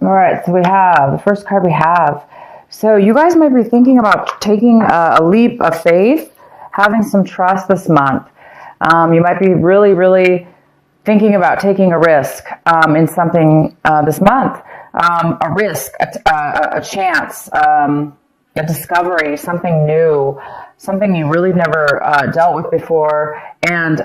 All right, so we have the first card we have. So you guys might be thinking about taking a leap of faith, having some trust this month. You might be really, really thinking about taking a risk in something this month. A risk, a chance, a discovery, something new, something you really never dealt with before. And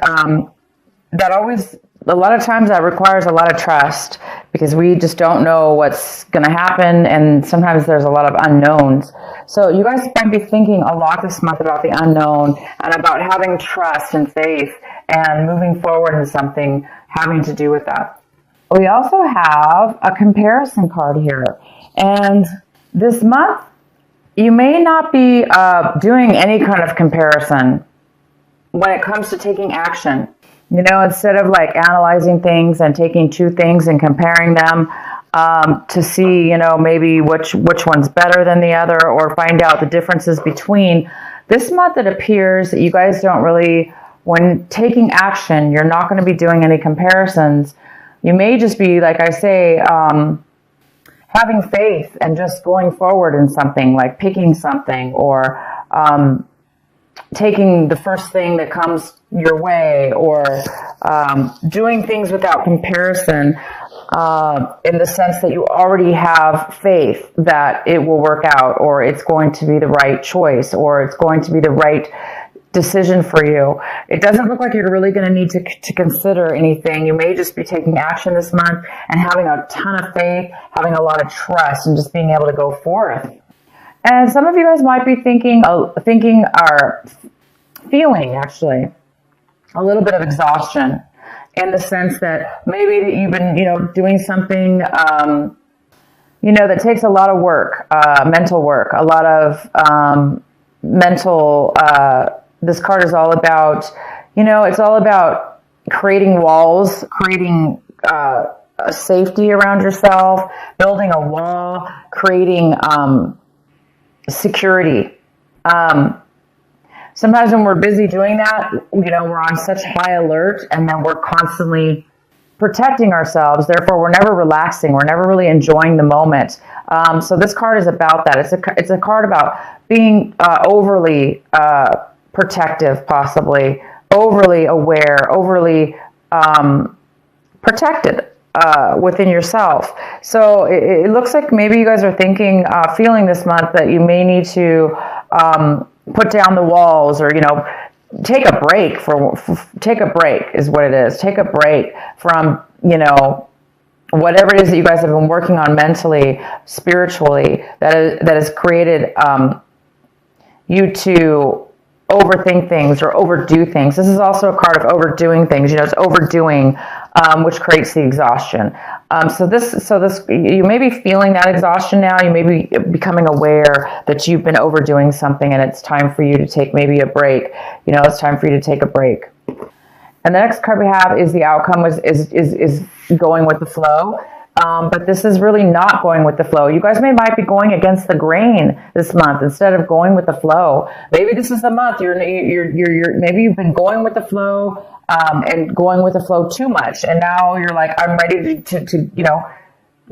that always, a lot of times that requires a lot of trust because we just don't know what's going to happen. And sometimes there's a lot of unknowns. So you guys might be thinking a lot this month about the unknown and about having trust and faith and moving forward in something having to do with that. We also have a comparison card here. And this month, you may not be doing any kind of comparison when it comes to taking action. You know, instead of like analyzing things and taking two things and comparing them to see, you know, maybe which one's better than the other or find out the differences between. This month it appears that you guys don't really, when taking action, you're not going to be doing any comparisons. You may just be, like I say, having faith and just going forward in something, like picking something or taking the first thing that comes your way or doing things without comparison in the sense that you already have faith that it will work out or it's going to be the right choice or it's going to be the right decision for you. It doesn't look like you're really going to need to consider anything. You may just be taking action this month and having a ton of faith, having a lot of trust and just being able to go forth. And some of you guys might be thinking or feeling actually a little bit of exhaustion in the sense that maybe that you've been, doing something, that takes a lot of work, mental work, a lot of mental. This card is all about, it's all about creating walls, creating a safety around yourself, building a wall, creating security. Sometimes when we're busy doing that, we're on such high alert and then we're constantly protecting ourselves. Therefore, we're never relaxing. We're never really enjoying the moment. So this card is about that. It's a card about being overly protective, possibly overly aware, overly protected within yourself. So it looks like maybe you guys are thinking, feeling this month that you may need to put down the walls or, take a break take a break is what it is. Take a break from, whatever it is that you guys have been working on mentally, spiritually, that has created you to overthink things or overdo things. This is also a card of overdoing things. It's overdoing, which creates the exhaustion. So this, you may be feeling that exhaustion now. You may be becoming aware that you've been overdoing something, and it's time for you to take maybe a break. It's time for you to take a break. And the next card we have is the outcome is going with the flow. But this is really not going with the flow. You guys might be going against the grain this month instead of going with the flow. Maybe this is the month you're maybe you've been going with the flow and going with the flow too much, and now you're like, I'm ready to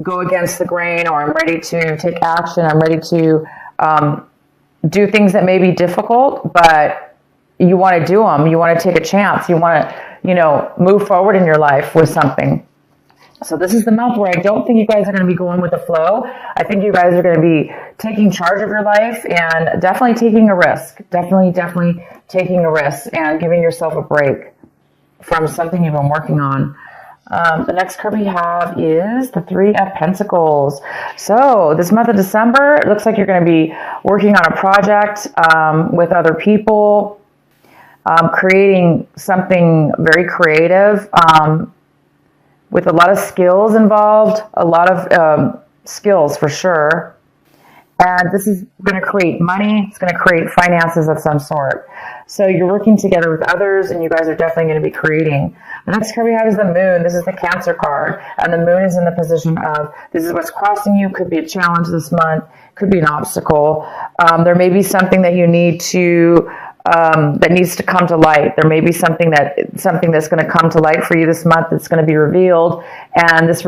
go against the grain, or I'm ready to take action. I'm ready to do things that may be difficult, but you want to do them. You want to take a chance. You want to move forward in your life with something. So this is the month where I don't think you guys are going to be going with the flow. I think you guys are going to be taking charge of your life and definitely taking a risk. Definitely taking a risk and giving yourself a break from something you've been working on. The next card we have is the Three of Pentacles. So this month of December, it looks like you're going to be working on a project with other people, creating something very creative, with a lot of skills involved, a lot of skills for sure. And this is going to create money. It's going to create finances of some sort. So you're working together with others, and you guys are definitely going to be creating. The next card we have is the Moon. This is the Cancer card. And the Moon is in the position of, this is what's crossing you. Could be a challenge this month. Could be an obstacle. There may be something that you need to that needs to come to light. There may be something that's going to come to light for you this month that's going to be revealed, and this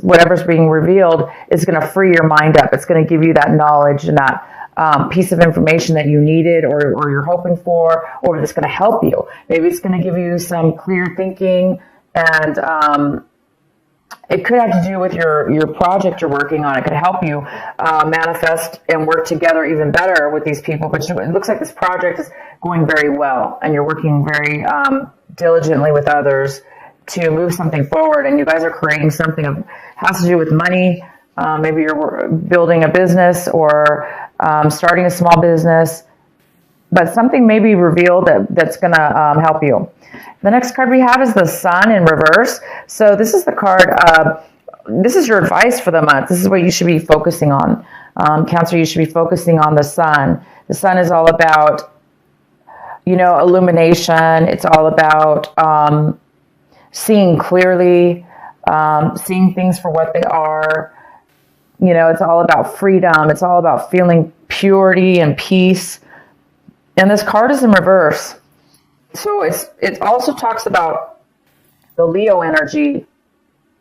whatever's being revealed is going to free your mind up. It's going to give you that knowledge and that piece of information that you needed or you're hoping for, or that's going to help you. Maybe it's going to give you some clear thinking, and it could have to do with your project you're working on. It could help you manifest and work together even better with these people. But it looks like this project is going very well, and you're working very diligently with others to move something forward. And you guys are creating something that has to do with money. Maybe you're building a business or starting a small business. But something may be revealed that's going to help you. The next card we have is the Sun in reverse. So this is the card, this is your advice for the month. This is what you should be focusing on. Cancer, you should be focusing on the Sun. The Sun is all about, illumination. It's all about seeing clearly, seeing things for what they are. It's all about freedom. It's all about feeling purity and peace. And this card is in reverse. So it also talks about the Leo energy,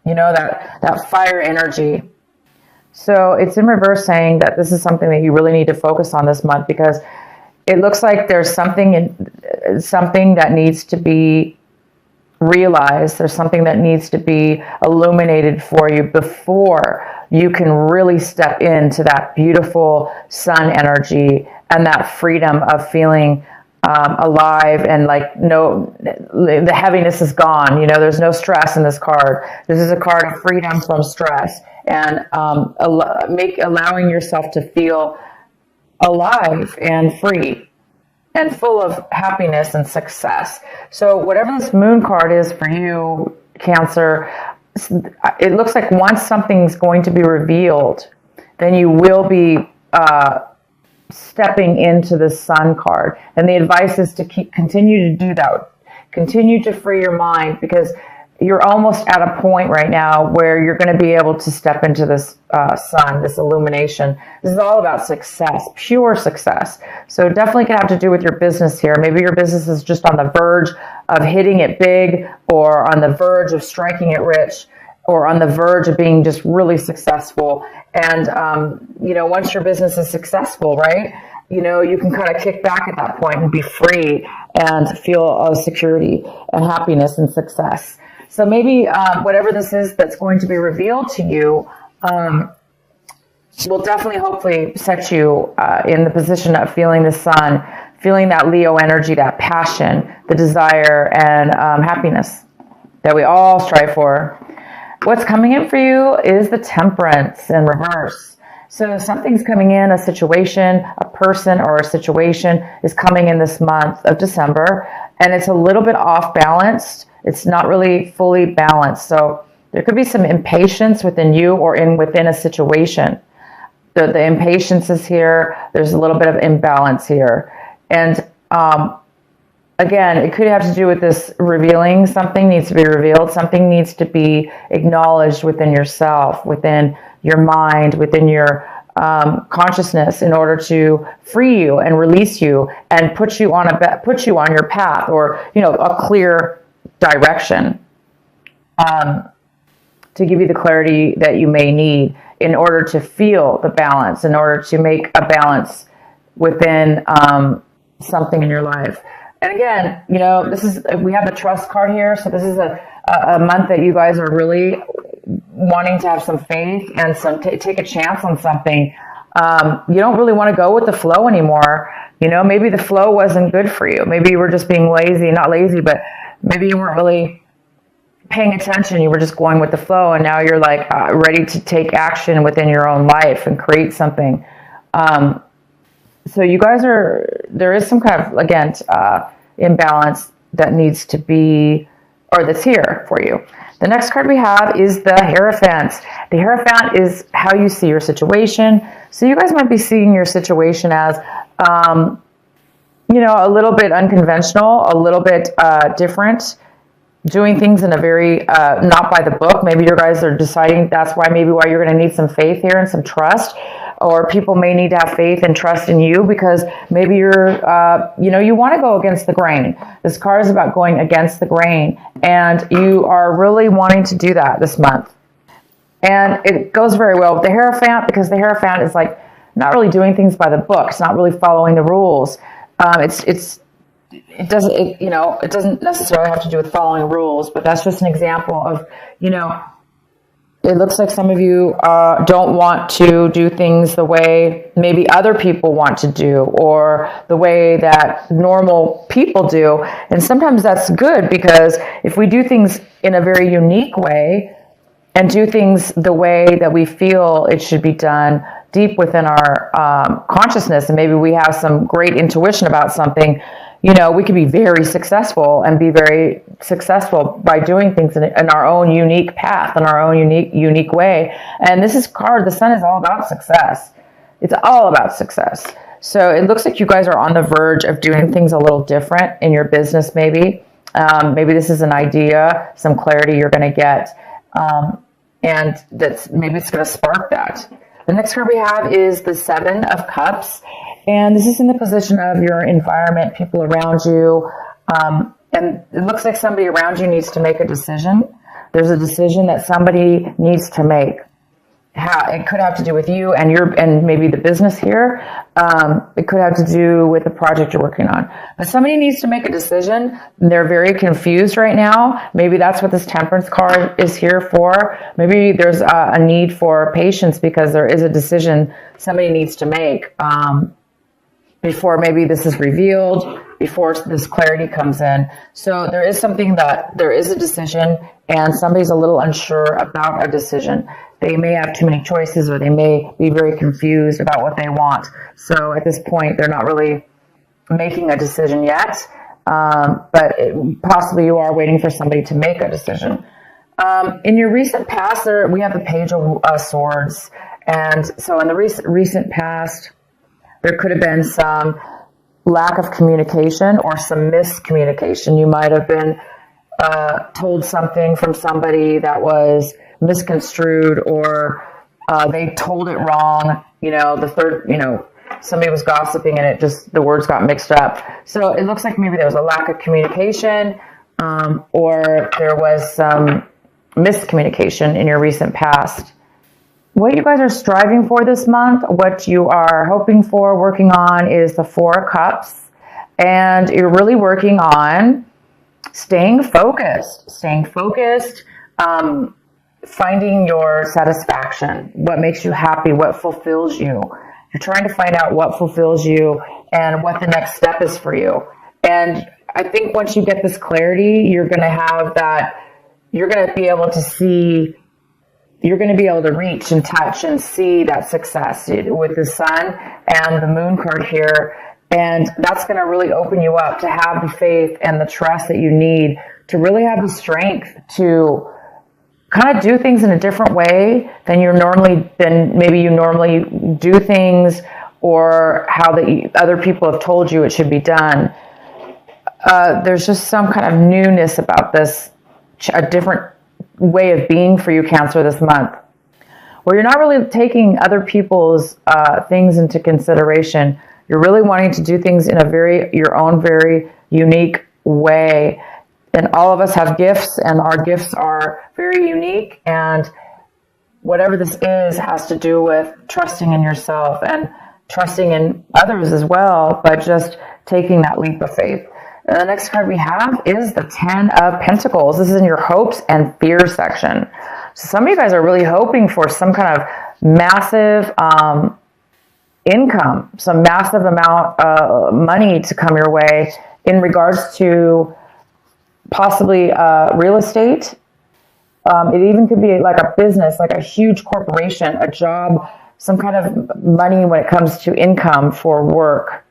that fire energy. So it's in reverse, saying that this is something that you really need to focus on this month, because it looks like there's something that needs to be realized. There's something that needs to be illuminated for you before you can really step into that beautiful sun energy and that freedom of feeling alive, and the heaviness is gone. There's no stress in this card. This is a card of freedom from stress, and allowing yourself to feel alive and free and full of happiness and success. So whatever this moon card is for you, Cancer, it looks like once something's going to be revealed, then you will be stepping into the sun card. And the advice is to continue to do that. Continue to free your mind, because you're almost at a point right now where you're going to be able to step into this sun, this illumination. This is all about success, pure success. So definitely can have to do with your business here. Maybe your business is just on the verge of hitting it big, or on the verge of striking it rich, or on the verge of being just really successful. And, once your business is successful, right, you can kind of kick back at that point and be free and feel security and happiness and success. So maybe whatever this is that's going to be revealed to you will definitely, hopefully, set you in the position of feeling the sun, feeling that Leo energy, that passion, the desire, and happiness that we all strive for. What's coming in for you is the Temperance in reverse. So something's coming in, a situation, a person or a situation is coming in this month of December, and it's a little bit off balanced. It's not really fully balanced. So there could be some impatience within you or within a situation. The impatience is here. There's a little bit of imbalance here. And again, it could have to do with this revealing. Something needs to be revealed. Something needs to be acknowledged within yourself, within your mind, within your consciousness, in order to free you and release you and put you on your path, or a clear direction, to give you the clarity that you may need in order to feel the balance, in order to make a balance within something in your life. And again, we have the Trust card here. So this is a month that you guys are really wanting to have some faith and take a chance on something. You don't really want to go with the flow anymore. Maybe the flow wasn't good for you. Maybe you were just being lazy, not lazy, but maybe you weren't really paying attention. You were just going with the flow, and now you're ready to take action within your own life and create something. So you guys there is some kind of, again, imbalance that needs to be, or that's here for you. The next card we have is the Hierophant. The Hierophant is how you see your situation. So you guys might be seeing your situation as, a little bit unconventional, a little bit different, doing things in a very, not by the book. Maybe you guys are deciding that's why you're going to need some faith here and some trust. or people may need to have faith and trust in you because maybe you're, you want to go against the grain. This card is about going against the grain, and you are really wanting to do that this month. And it goes very well with the Hierophant, because the Hierophant is like not really doing things by the book. It's not really following the rules. It doesn't necessarily have to do with following rules, but that's just an example of, it looks like some of you don't want to do things the way maybe other people want to do, or the way that normal people do. And sometimes that's good, because if we do things in a very unique way and do things the way that we feel it should be done deep within our consciousness, and maybe we have some great intuition about something, we could be very successful and be very successful by doing things in our own unique path, in our own unique way. And this is card, the Sun is all about success. It's all about success. So it looks like you guys are on the verge of doing things a little different in your business, maybe. Maybe this is an idea, some clarity you're going to get. And maybe it's going to spark that. The next card we have is the Seven of Cups. And this is in the position of your environment, people around you. And it looks like somebody around you needs to make a decision. There's a decision that somebody needs to make. It could have to do with you and maybe the business here. It could have to do with the project you're working on. But somebody needs to make a decision. They're very confused right now. Maybe that's what this Temperance card is here for. Maybe there's a need for patience, because there is a decision somebody needs to make before maybe this is revealed, before this clarity comes in. So there is a decision, and somebody's a little unsure about a decision. They may have too many choices, or they may be very confused about what they want. So at this point, they're not really making a decision yet, but possibly you are waiting for somebody to make a decision. In your recent past, we have the Page of Swords. And so in the recent past, there could have been some lack of communication or some miscommunication. You might have been told something from somebody that was misconstrued, or they told it wrong. Somebody was gossiping and the words got mixed up. So it looks like maybe there was a lack of communication, or there was some miscommunication in your recent past. What you guys are striving for this month, what you are hoping for, working on, is the Four of Cups. And you're really working on staying focused, finding your satisfaction, what makes you happy, what fulfills you. You're trying to find out what fulfills you and what the next step is for you. And I think once you get this clarity, you're going to be able to reach and touch and see that success with the Sun and the Moon card here. And that's going to really open you up to have the faith and the trust that you need to really have the strength to kind of do things in a different way than maybe you normally do things, or how other people have told you it should be done. There's just some kind of newness about this, a different way of being for you, Cancer, this month, where you're not really taking other people's things into consideration. You're really wanting to do things in your own very unique way. And all of us have gifts, and our gifts are very unique. And whatever this is has to do with trusting in yourself and trusting in others as well, but just taking that leap of faith. And the next card we have is the Ten of Pentacles. This is in your hopes and fears section. So some of you guys are really hoping for some kind of massive income, some massive amount of money to come your way in regards to possibly real estate. It even could be like a business, like a huge corporation, a job, some kind of money when it comes to income for work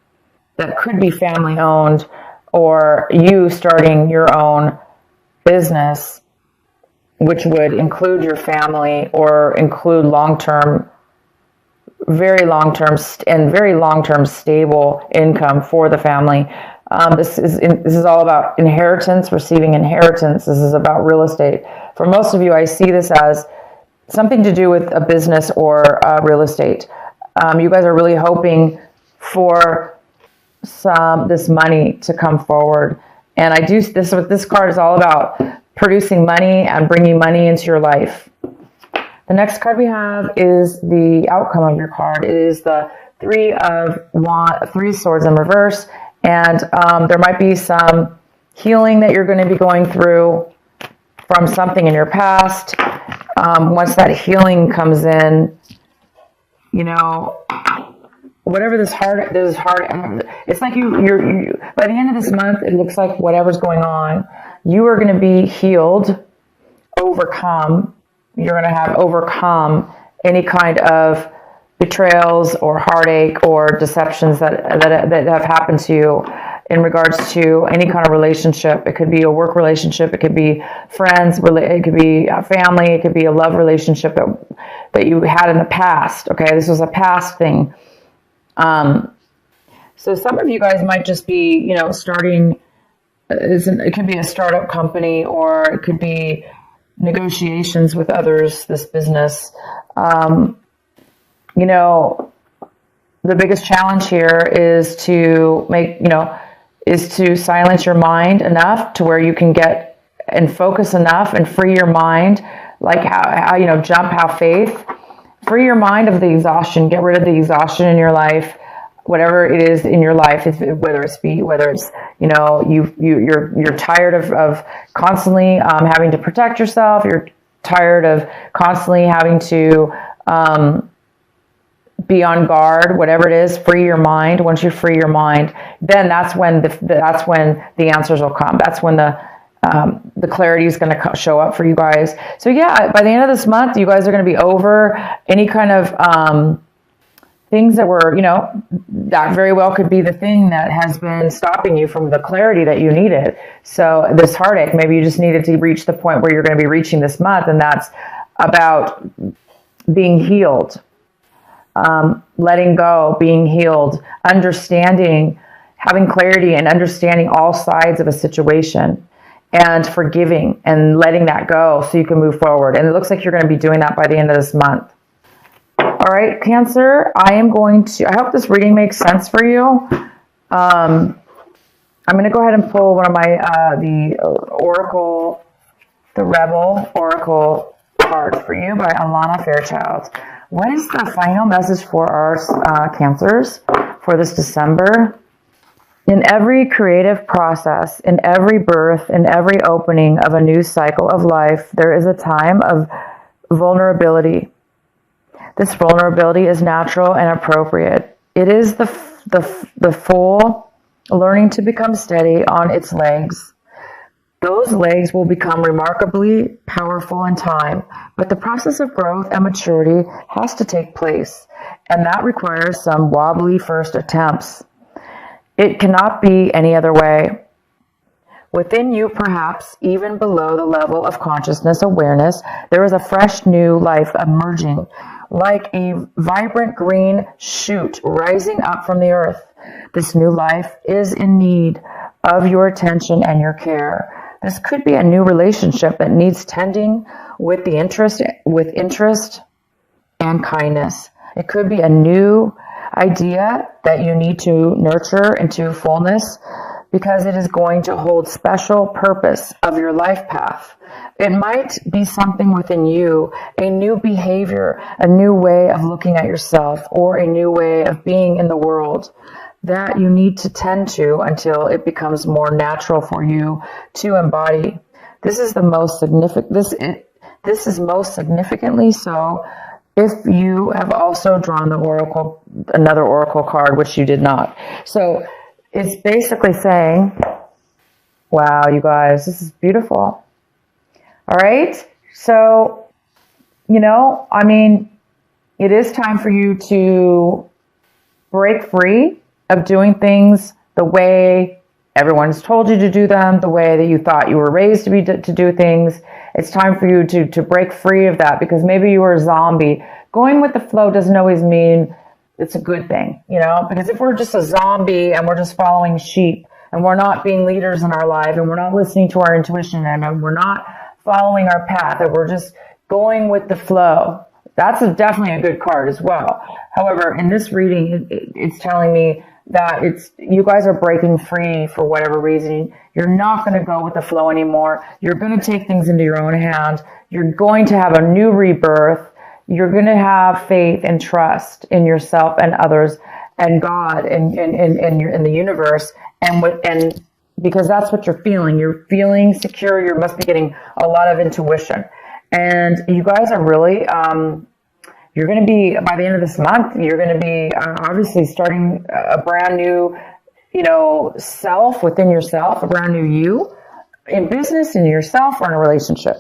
that could be family owned, or you starting your own business, which would include your family or include very long-term stable income for the family. This is all about inheritance, receiving inheritance. This is about real estate. For most of you, I see this as something to do with a business or real estate. You guys are really hoping for this money to come forward. And this what this card is all about, producing money and bringing money into your life. The next card we have is the outcome of your card. It is the Three of Swords in reverse. And there might be some healing that you're going to be going through from something in your past. Once that healing comes in, whatever this hard, it's like you're by the end of this month, it looks like whatever's going on, you are going to be healed, overcome. You're going to have overcome any kind of betrayals or heartache or deceptions that have happened to you in regards to any kind of relationship. It could be a work relationship, it could be friends, it could be a family, it could be a love relationship that you had in the past. Okay, this was a past thing. So some of you guys might just be, starting. It could be a startup company, or it could be negotiations with others. This business. The biggest challenge here is to silence your mind enough to where you can get and focus enough and free your mind, like how have faith, free your mind of the exhaustion, get rid of the exhaustion in your life, whatever it is in your life, whether it's you're tired of constantly having to protect yourself, you're tired of constantly having to be on guard, whatever it is, free your mind. Once you free your mind, then that's when the answers will come. That's when the clarity is going to show up for you guys. So yeah, by the end of this month, you guys are going to be over any kind of things that were, that very well could be the thing that has been stopping you from the clarity that you needed. So this heartache, maybe you just needed to reach the point where you're going to be reaching this month, and that's about being healed. Letting go, being healed, understanding, having clarity and understanding all sides of a situation, and forgiving and letting that go so you can move forward. And it looks like you're going to be doing that by the end of this month. All right, Cancer, I hope this reading makes sense for you. I'm going to go ahead and pull one of my, the Rebel Oracle cards for you by Alana Fairchild. What is the final message for our Cancers for this December? In every creative process, in every birth, in every opening of a new cycle of life, there is a time of vulnerability. This vulnerability is natural and appropriate. It is the foal learning to become steady on its legs. Those legs will become remarkably powerful in time, but the process of growth and maturity has to take place, and that requires some wobbly first attempts. It cannot be any other way. Within you, perhaps even below the level of consciousness awareness, there is a fresh new life emerging, like a vibrant green shoot rising up from the earth. This new life is in need of your attention and your care. This could be a new relationship that needs tending with interest and kindness. It could be a new idea that you need to nurture into fullness because it is going to hold special purpose of your life path. It might be something within you, a new behavior, a new way of looking at yourself, or a new way of being in the world that you need to tend to until it becomes more natural for you to embody. This is the most significant. This is most significantly so if you have also drawn another oracle card, which you did not. So it's basically saying, wow, you guys, this is beautiful. All right. So, it is time for you to break free of doing things the way everyone's told you to do them, the way that you thought you were raised to do things. It's time for you to break free of that, because maybe you were a zombie. Going with the flow doesn't always mean it's a good thing, because if we're just a zombie and we're just following sheep and we're not being leaders in our life and we're not listening to our intuition and we're not following our path and we're just going with the flow, That's definitely a good card as well. However, in this reading, it's telling me that you guys are breaking free for whatever reason. You're not going to go with the flow anymore. You're going to take things into your own hand. You're going to have a new rebirth. You're going to have faith and trust in yourself and others and God and in the universe, and because that's what you're feeling. You're feeling secure. You must be getting a lot of intuition, and you guys are really. You're going to be, by the end of this month, you're going to be obviously starting a brand new, self within yourself, a brand new you in business, in yourself, or in a relationship.